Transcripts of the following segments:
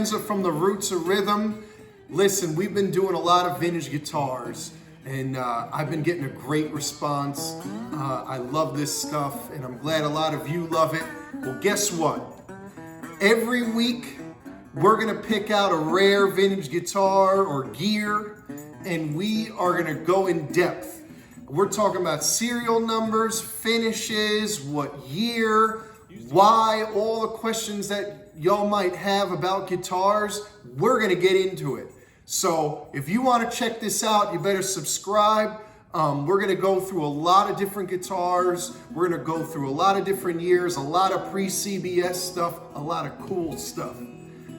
Menza from the Roots of Rhythm. Listen, we've been doing a lot of vintage guitars, and I've been getting a great response. I love this stuff, and I'm glad a lot of you love it. Well, guess what? Every week, we're gonna pick out a rare vintage guitar or gear, and we are gonna go in depth. We're talking about serial numbers, finishes, what year, why, all the questions that y'all might have about guitars. We're gonna get into it. So if you wanna check this out, you better subscribe. We're gonna go through a lot of different guitars. We're gonna go through a lot of different years, a lot of pre-CBS stuff, a lot of cool stuff.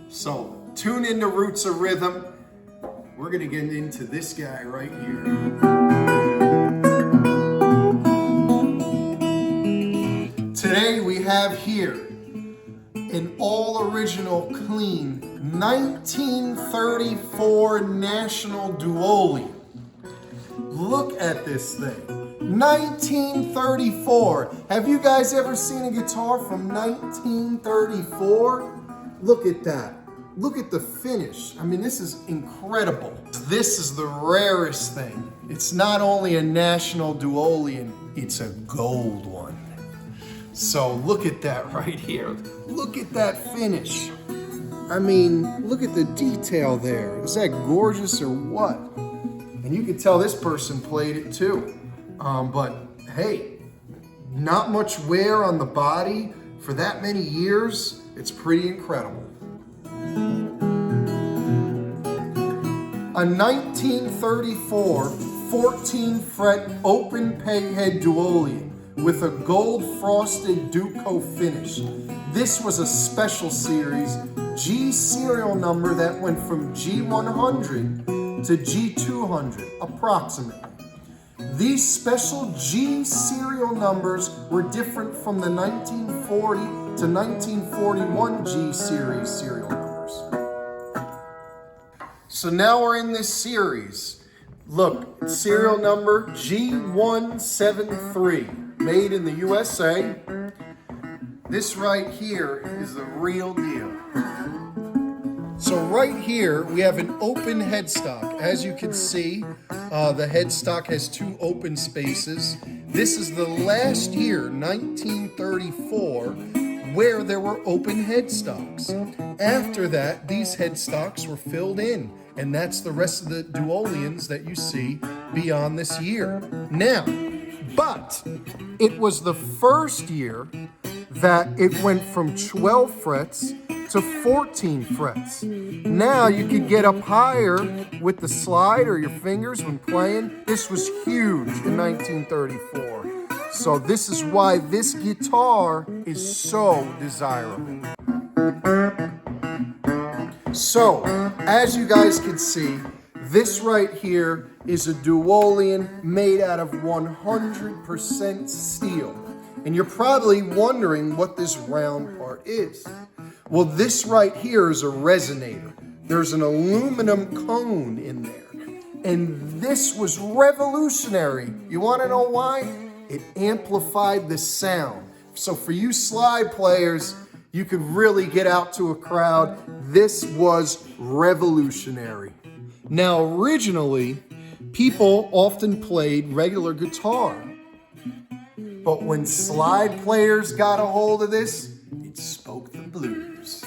So tune in to Roots of Rhythm. We're gonna get into this guy right here. Today we have here an all original clean 1934 National Duolian. Look at this thing. 1934. Have you guys ever seen a guitar from 1934? Look at that. Look at the finish. I mean, this is incredible. This is the rarest thing. It's not only a National Duolian, it's a gold one. So look at that right here. Look at that finish. I mean, look at the detail there. Is that gorgeous or what? And you can tell this person played it too. But hey, not much wear on the body for that many years. It's pretty incredible. A 1934 14 fret open peghead Duolian with a gold frosted Duco finish. This was a special series G serial number that went from G100 to G200 approximately. These special G serial numbers were different from the 1940 to 1941 G series serial numbers. So now we're in this series. Look, serial number G173, made in the USA. This right here is the real deal. So right here, we have an open headstock. As you can see, the headstock has two open spaces. This is the last year, 1934, where there were open headstocks. After that, these headstocks were filled in, and that's the rest of the Duolians that you see beyond this year. Now, but it was the first year that it went from 12 frets to 14 frets. Now you could get up higher with the slide or your fingers when playing. This was huge in 1934. So this is why this guitar is so desirable. So, as you guys can see, this right here is a Duolian made out of 100% steel. And you're probably wondering what this round part is. Well, this right here is a resonator. There's an aluminum cone in there. And this was revolutionary. You want to know why? It amplified the sound. So for you slide players, you could really get out to a crowd. This was revolutionary. Now, originally, people often played regular guitar. But when slide players got a hold of this, it spoke the blues.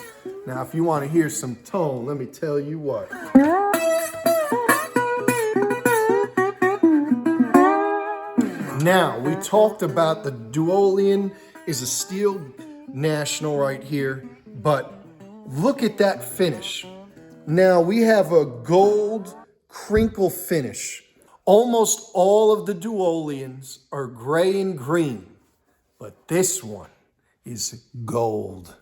Now, if you want to hear some tone, let me tell you what. Now, we talked about the Duolian is a steel National right here, but look at that finish. Now, we have a gold crinkle finish. Almost all of the Duolians are gray and green, but this one is gold.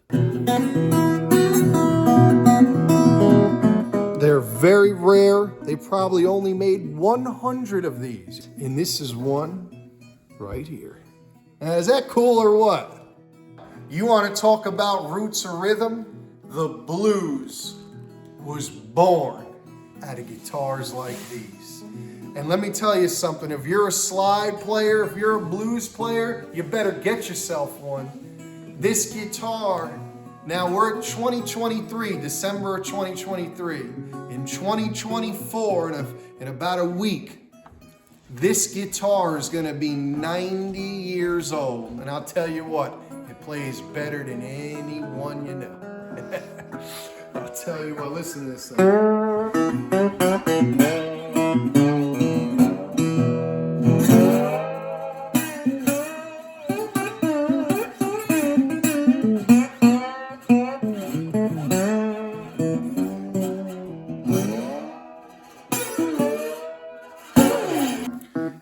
They're very rare. They probably only made 100 of these. And this is one right here. Now, is that cool or what? You want to talk about Roots of Rhythm? The blues was born out of guitars like these. And let me tell you something, if you're a slide player, if you're a blues player, you better get yourself one. This guitar Now we're at 2023, December of 2023. In 2024, in about a week, this guitar is going to be 90 years old. And I'll tell you what, it plays better than anyone you know. I'll tell you what, listen to this thing.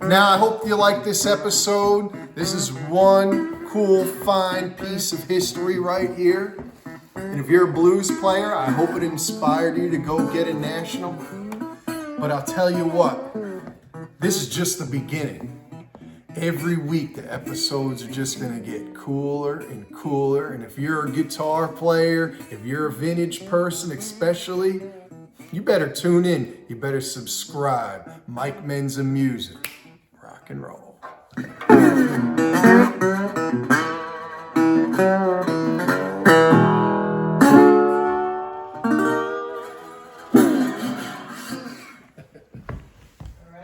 Now, I hope you like this episode. This is one cool, fine piece of history right here. And if you're a blues player, I hope it inspired you to go get a national. But I'll tell you what, this is just the beginning. Every week, the episodes are just going to get cooler and cooler. And if you're a guitar player, if you're a vintage person especially, you better tune in. You better subscribe. Mike Menza Music. Rock and roll.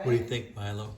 What do you think, Milo?